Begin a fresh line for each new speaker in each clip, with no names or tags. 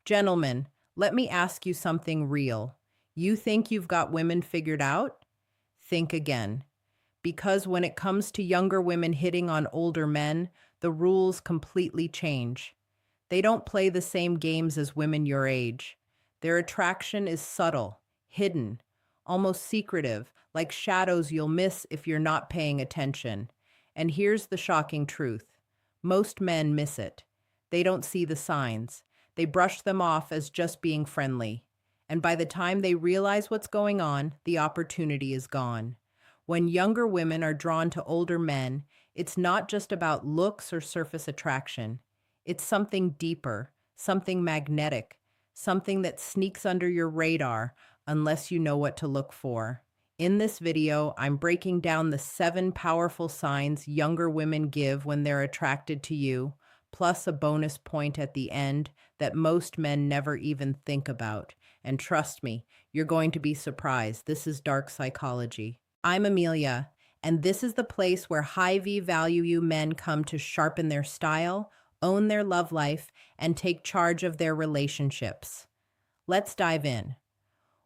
Gentlemen, let me ask you something real. You think you've got women figured out? Think again. Because when it comes to younger women hitting on older men, the rules completely change. They don't play the same games as women your age. Their attraction is subtle, hidden, almost secretive, like shadows you'll miss if you're not paying attention. And here's the shocking truth: most men miss it. They don't see the signs. They brush them off as just being friendly. And by the time they realize what's going on, the opportunity is gone. When younger women are drawn to older men, it's not just about looks or surface attraction. It's something deeper, something magnetic, something that sneaks under your radar unless you know what to look for. In this video, I'm breaking down the 7 powerful signs younger women give when they're attracted to you, plus a bonus point at the end that most men never even think about. And trust me, you're going to be surprised. This is dark psychology. I'm Amelia, and this is the place where high V value you men come to sharpen their style, own their love life, and take charge of their relationships. Let's dive in.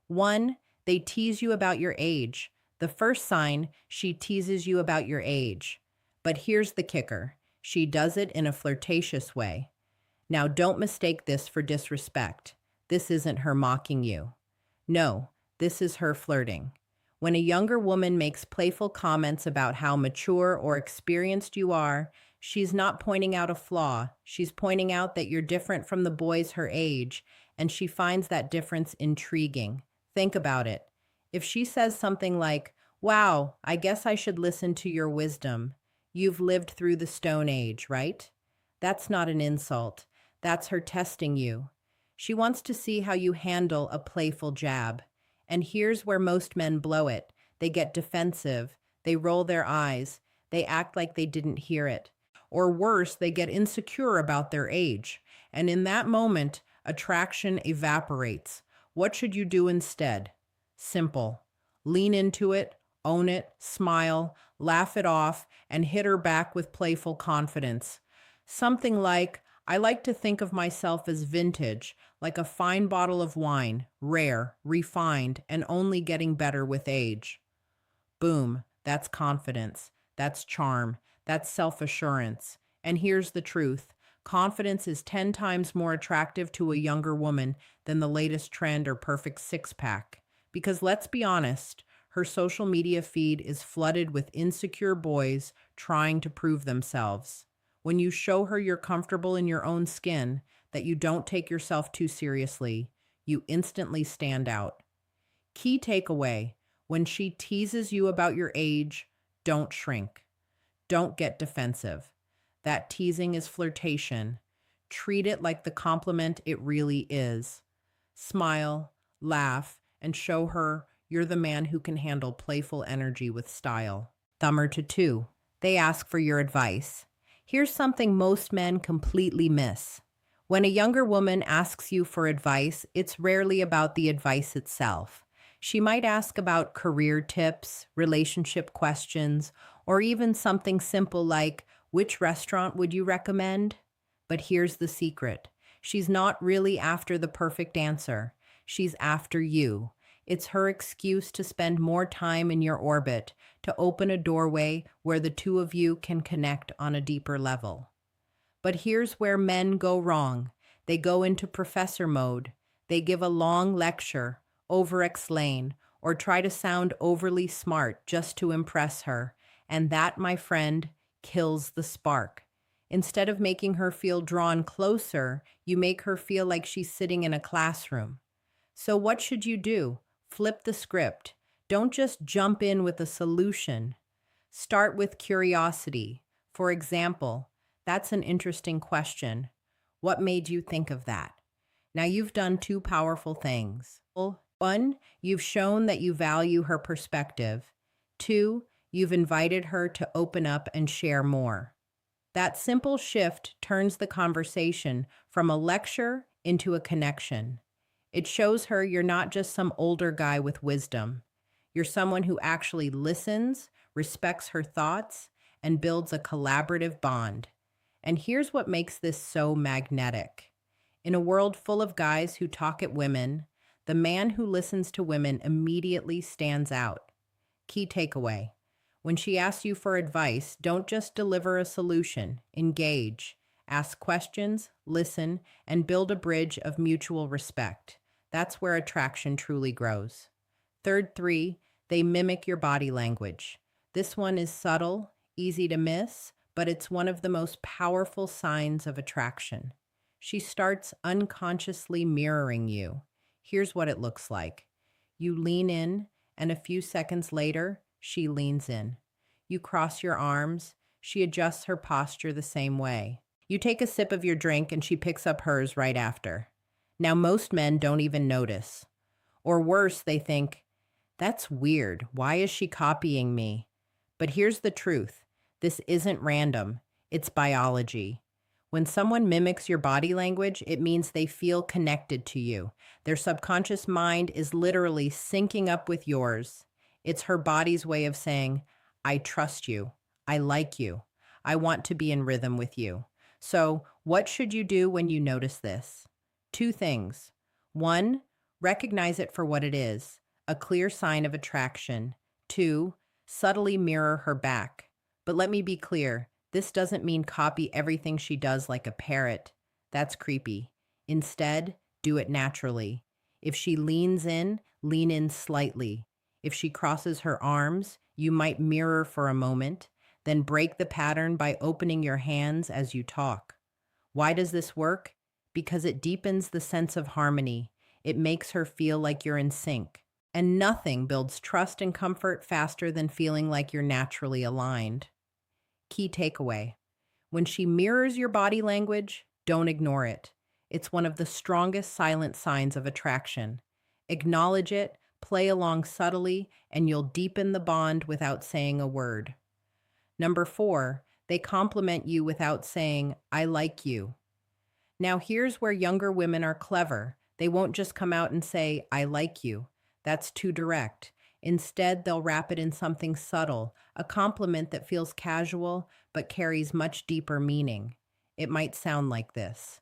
1. They tease you about your age. The first sign, she teases you about your age. But here's the kicker: she does it in a flirtatious way. Now, don't mistake this for disrespect. This isn't her mocking you. No, this is her flirting. When a younger woman makes playful comments about how mature or experienced you are, she's not pointing out a flaw. She's pointing out that you're different from the boys her age, and she finds that difference intriguing. Think about it. If she says something like, "Wow, I guess I should listen to your wisdom. You've lived through the Stone Age, right?" That's not an insult. That's her testing you. She wants to see how you handle a playful jab. And here's where most men blow it. They get defensive. They roll their eyes. They act like they didn't hear it. Or worse, they get insecure about their age. And in that moment, attraction evaporates. What should you do instead? Simple. Lean into it, own it, smile, laugh it off, and hit her back with playful confidence. Something like, "I like to think of myself as vintage, like a fine bottle of wine, rare, refined, and only getting better with age." Boom, that's confidence. That's charm. That's self-assurance. And here's the truth: confidence is 10 times more attractive to a younger woman than the latest trend or perfect six-pack. Because let's be honest, her social media feed is flooded with insecure boys trying to prove themselves. When you show her you're comfortable in your own skin, that you don't take yourself too seriously, you instantly stand out. Key takeaway: when she teases you about your age, don't shrink. Don't get defensive. That teasing is flirtation. Treat it like the compliment it really is. Smile, laugh, and show her you're the man who can handle playful energy with style. Number 2. They ask for your advice. Here's something most men completely miss. When a younger woman asks you for advice, it's rarely about the advice itself. She might ask about career tips, relationship questions, or even something simple like, "Which restaurant would you recommend?" But here's the secret: she's not really after the perfect answer. She's after you. It's her excuse to spend more time in your orbit, to open a doorway where the two of you can connect on a deeper level. But here's where men go wrong. They go into professor mode. They give a long lecture, over-explain, or try to sound overly smart just to impress her. And that, my friend, kills the spark. Instead of making her feel drawn closer, you make her feel like she's sitting in a classroom. So what should you do? Flip the script. Don't just jump in with a solution. Start with curiosity. For example, "That's an interesting question. What made you think of that?" Now you've done 2 powerful things. 1, you've shown that you value her perspective. 2, you've invited her to open up and share more. That simple shift turns the conversation from a lecture into a connection. It shows her you're not just some older guy with wisdom. You're someone who actually listens, respects her thoughts, and builds a collaborative bond. And here's what makes this so magnetic. In a world full of guys who talk at women, the man who listens to women immediately stands out. Key takeaway: when she asks you for advice, don't just deliver a solution, engage. Ask questions, listen, and build a bridge of mutual respect. That's where attraction truly grows. Third, three, they mimic your body language. This one is subtle, easy to miss, but it's one of the most powerful signs of attraction. She starts unconsciously mirroring you. Here's what it looks like: you lean in, and a few seconds later, she leans in. You cross your arms, she adjusts her posture the same way. You take a sip of your drink, and she picks up hers right after. Now, most men don't even notice. Or worse, they think, that's weird. Why is she copying me? But here's the truth: this isn't random, it's biology. When someone mimics your body language, it means they feel connected to you. Their subconscious mind is literally syncing up with yours. It's her body's way of saying, I trust you. I like you. I want to be in rhythm with you. So, what should you do when you notice this? Two things. One, recognize it for what it is, a clear sign of attraction. Two, subtly mirror her back. But let me be clear, this doesn't mean copy everything she does like a parrot. That's creepy. Instead, do it naturally. If she leans in, lean in slightly. If she crosses her arms, you might mirror for a moment, then break the pattern by opening your hands as you talk. Why does this work? Because it deepens the sense of harmony. It makes her feel like you're in sync. And nothing builds trust and comfort faster than feeling like you're naturally aligned. Key takeaway: when she mirrors your body language, don't ignore it. It's one of the strongest silent signs of attraction. Acknowledge it, play along subtly, and you'll deepen the bond without saying a word. Number four, they compliment you without saying, I like you. Now, here's where younger women are clever. They won't just come out and say, I like you. That's too direct. Instead, they'll wrap it in something subtle, a compliment that feels casual but carries much deeper meaning. It might sound like this: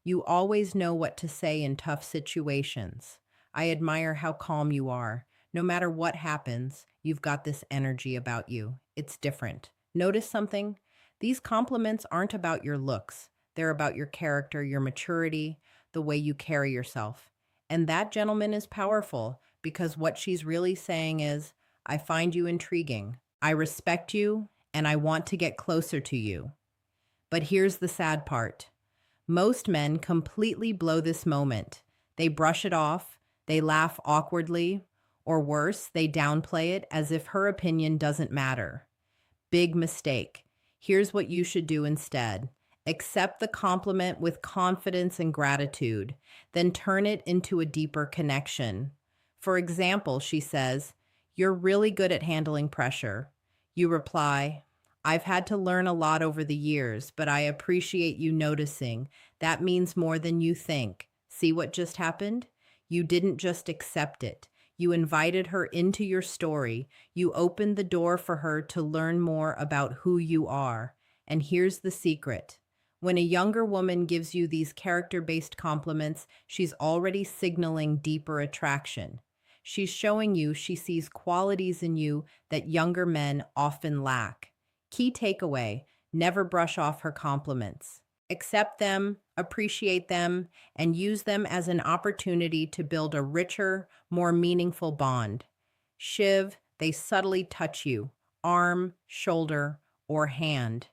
you always know what to say in tough situations. I admire how calm you are. No matter what happens, you've got this energy about you. It's different. Notice something? These compliments aren't about your looks. They're about your character, your maturity, the way you carry yourself. And that, gentleman, is powerful because what she's really saying is, I find you intriguing, I respect you, and I want to get closer to you. But here's the sad part: most men completely blow this moment. They brush it off, they laugh awkwardly, or worse, they downplay it as if her opinion doesn't matter. Big mistake. Here's what you should do instead: accept the compliment with confidence and gratitude, then turn it into a deeper connection. For example, she says, you're really good at handling pressure. You reply, I've had to learn a lot over the years, but I appreciate you noticing. That means more than you think. See what just happened? You didn't just accept it. You invited her into your story. You opened the door for her to learn more about who you are. And here's the secret: when a younger woman gives you these character-based compliments, she's already signaling deeper attraction. She's showing you she sees qualities in you that younger men often lack. Key takeaway: never brush off her compliments. Accept them, appreciate them, and use them as an opportunity to build a richer, more meaningful bond. Shiv, they subtly touch you: arm, shoulder, or hand.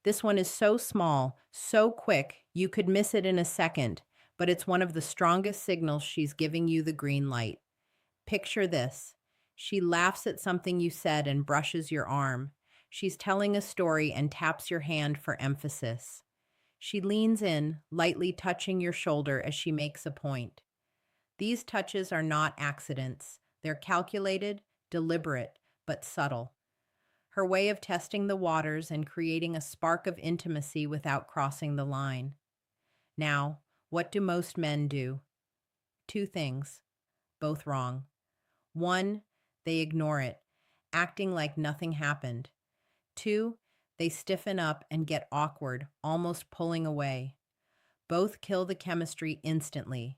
This one is so small, so quick, you could miss it in a second, but it's one of the strongest signals she's giving you the green light. Picture this: she laughs at something you said and brushes your arm. She's telling a story and taps your hand for emphasis. She leans in, lightly touching your shoulder as she makes a point. These touches are not accidents. They're calculated, deliberate, but subtle. Her way of testing the waters and creating a spark of intimacy without crossing the line. Now, what do most men do? Two things, both wrong. One, they ignore it, acting like nothing happened. Two, they stiffen up and get awkward, almost pulling away. Both kill the chemistry instantly.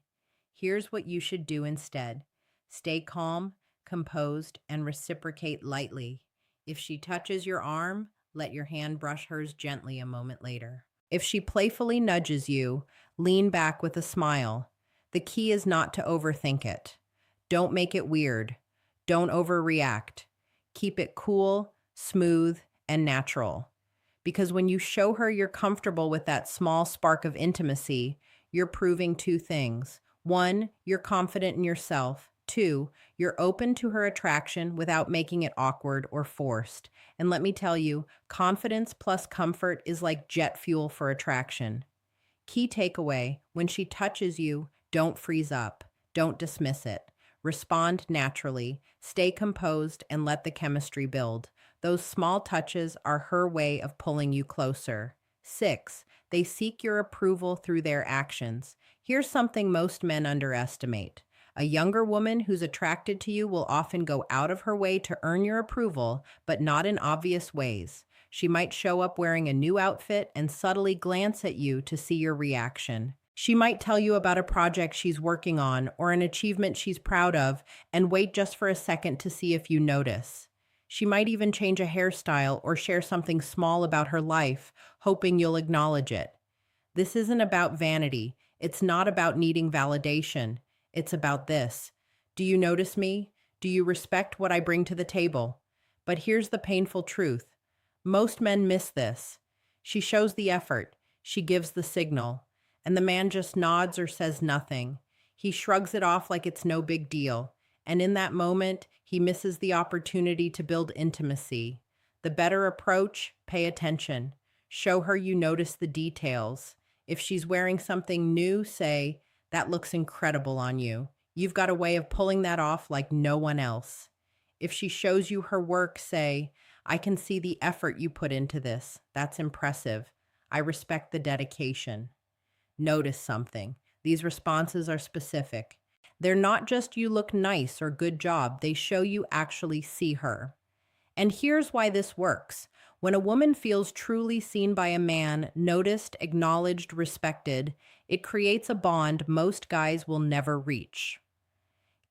Here's what you should do instead: stay calm, composed, and reciprocate lightly. If she touches your arm, let your hand brush hers gently a moment later. If she playfully nudges you, lean back with a smile. The key is not to overthink it. Don't make it weird. Don't overreact. Keep it cool, smooth, and natural. Because when you show her you're comfortable with that small spark of intimacy, you're proving two things. One, you're confident in yourself. Two, you're open to her attraction without making it awkward or forced. And let me tell you, confidence plus comfort is like jet fuel for attraction. Key takeaway: when she touches you, don't freeze up, don't dismiss it. Respond naturally, stay composed, and let the chemistry build. Those small touches are her way of pulling you closer. 6. They seek your approval through their actions. Here's something most men underestimate. A younger woman who's attracted to you will often go out of her way to earn your approval, but not in obvious ways. She might show up wearing a new outfit and subtly glance at you to see your reaction. She might tell you about a project she's working on or an achievement she's proud of and wait just for a second to see if you notice. She might even change a hairstyle or share something small about her life, hoping you'll acknowledge it. This isn't about vanity. It's not about needing validation. It's about this: do you notice me? Do you respect what I bring to the table? But here's the painful truth: most men miss this. She shows the effort, she gives the signal, and the man just nods or says nothing. He shrugs it off like it's no big deal. And in that moment, he misses the opportunity to build intimacy. The better approach: pay attention. Show her you notice the details. If she's wearing something new, say, "That looks incredible on you." You've got a way of pulling that off like no one else. If she shows you her work, say, "I can see the effort you put into this. That's impressive. I respect the dedication." Notice something. These responses are specific. They're not just "you look nice" or "good job." They show you actually see her. And here's why this works. When a woman feels truly seen by a man, noticed, acknowledged, respected, it creates a bond most guys will never reach.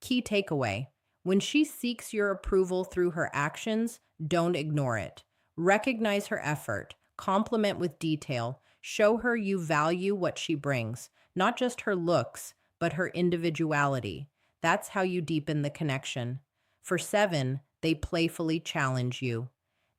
Key takeaway: when she seeks your approval through her actions, don't ignore it. Recognize her effort, compliment with detail, show her you value what she brings, not just her looks, but her individuality. That's how you deepen the connection. For 7, they playfully challenge you.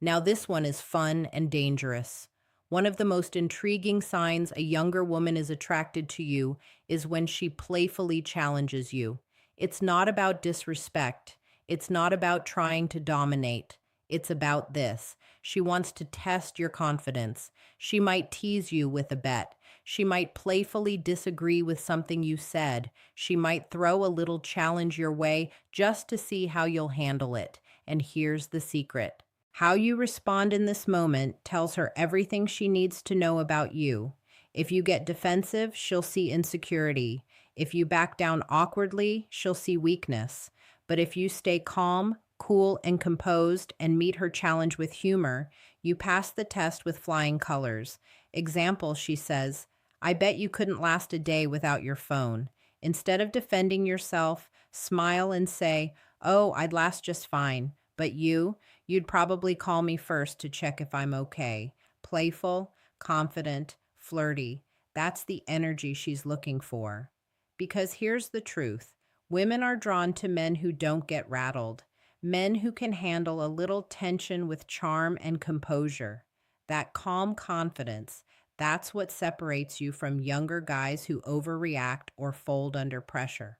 Now, this one is fun and dangerous. One of the most intriguing signs a younger woman is attracted to you is when she playfully challenges you. It's not about disrespect. It's not about trying to dominate. It's about this: she wants to test your confidence. She might tease you with a bet. She might playfully disagree with something you said. She might throw a little challenge your way just to see how you'll handle it. And here's the secret: how you respond in this moment tells her everything she needs to know about you. If you get defensive, she'll see insecurity. If you back down awkwardly, she'll see weakness. But if you stay calm, cool, and composed and meet her challenge with humor, you pass the test with flying colors. Example: she says, "I bet you couldn't last a day without your phone." Instead of defending yourself, smile and say, "Oh, I'd last just fine. But you'd probably call me first to check if I'm okay." Playful, confident, flirty. That's the energy she's looking for. Because here's the truth: women are drawn to men who don't get rattled, men who can handle a little tension with charm and composure. That calm confidence, that's what separates you from younger guys who overreact or fold under pressure.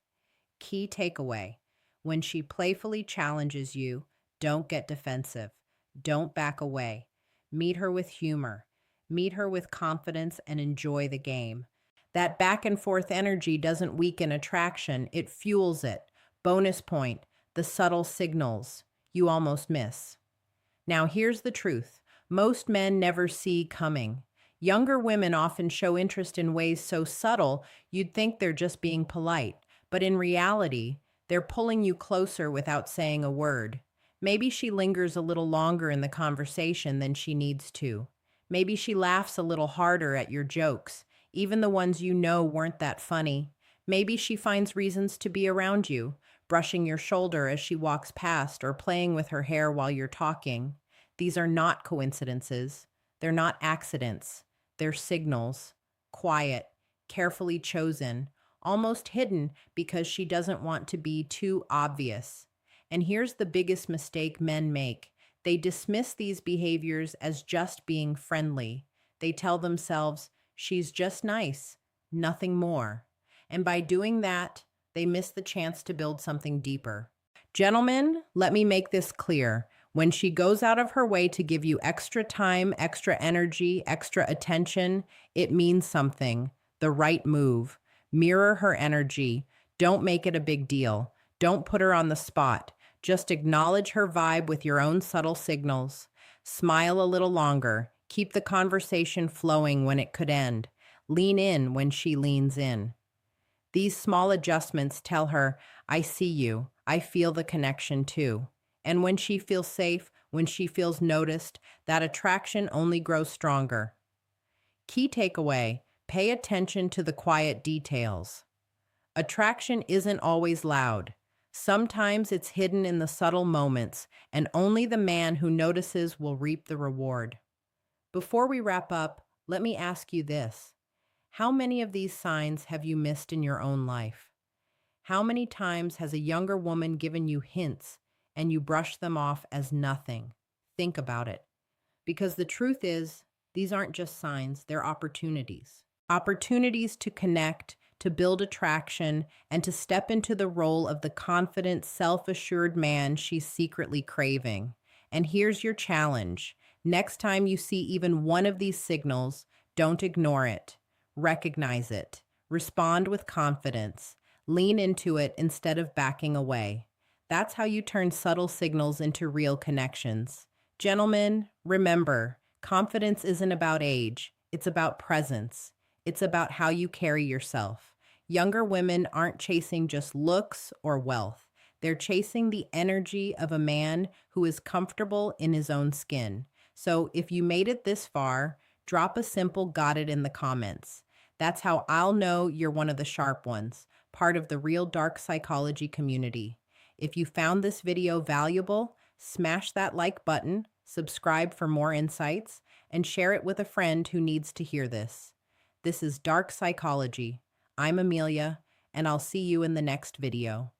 Key takeaway: when she playfully challenges you, don't get defensive. Don't back away. Meet her with humor. Meet her with confidence and enjoy the game. That back and forth energy doesn't weaken attraction, it fuels it. Bonus point: the subtle signals you almost miss. Now, here's the truth: most men never see coming. Younger women often show interest in ways so subtle you'd think they're just being polite, but in reality, they're pulling you closer without saying a word. Maybe she lingers a little longer in the conversation than she needs to. Maybe she laughs a little harder at your jokes, even the ones you know weren't that funny. Maybe she finds reasons to be around you, brushing your shoulder as she walks past or playing with her hair while you're talking. These are not coincidences. They're not accidents. They're signals. Quiet, carefully chosen, almost hidden because she doesn't want to be too obvious. And here's the biggest mistake men make: they dismiss these behaviors as just being friendly. They tell themselves, she's just nice, nothing more. And by doing that, they miss the chance to build something deeper. Gentlemen, let me make this clear. When she goes out of her way to give you extra time, extra energy, extra attention, it means something. The right move. Mirror her energy. Don't make it a big deal. Don't put her on the spot. Just acknowledge her vibe with your own subtle signals. Smile a little longer. Keep the conversation flowing when it could end. Lean in when she leans in. These small adjustments tell her, I see you. I feel the connection too. And when she feels safe, when she feels noticed, that attraction only grows stronger. Key takeaway: pay attention to the quiet details. Attraction isn't always loud. Sometimes it's hidden in the subtle moments, and only the man who notices will reap the reward. Before we wrap up, let me ask you this. How many of these signs have you missed in your own life? How many times has a younger woman given you hints and you brush them off as nothing? Think about it. Because the truth is, these aren't just signs, they're opportunities. Opportunities to connect, to build attraction, and to step into the role of the confident, self-assured man she's secretly craving. And here's your challenge. Next time you see even one of these signals, don't ignore it. Recognize it. Respond with confidence. Lean into it instead of backing away. That's how you turn subtle signals into real connections. Gentlemen, remember, confidence isn't about age. It's about presence. It's about how you carry yourself. Younger women aren't chasing just looks or wealth. They're chasing the energy of a man who is comfortable in his own skin. So if you made it this far, drop a simple "got it" in the comments. That's how I'll know you're one of the sharp ones, part of the real dark psychology community. If you found this video valuable, smash that like button, subscribe for more insights, and share it with a friend who needs to hear this. This is Dark Psychology. I'm Amelia, and I'll see you in the next video.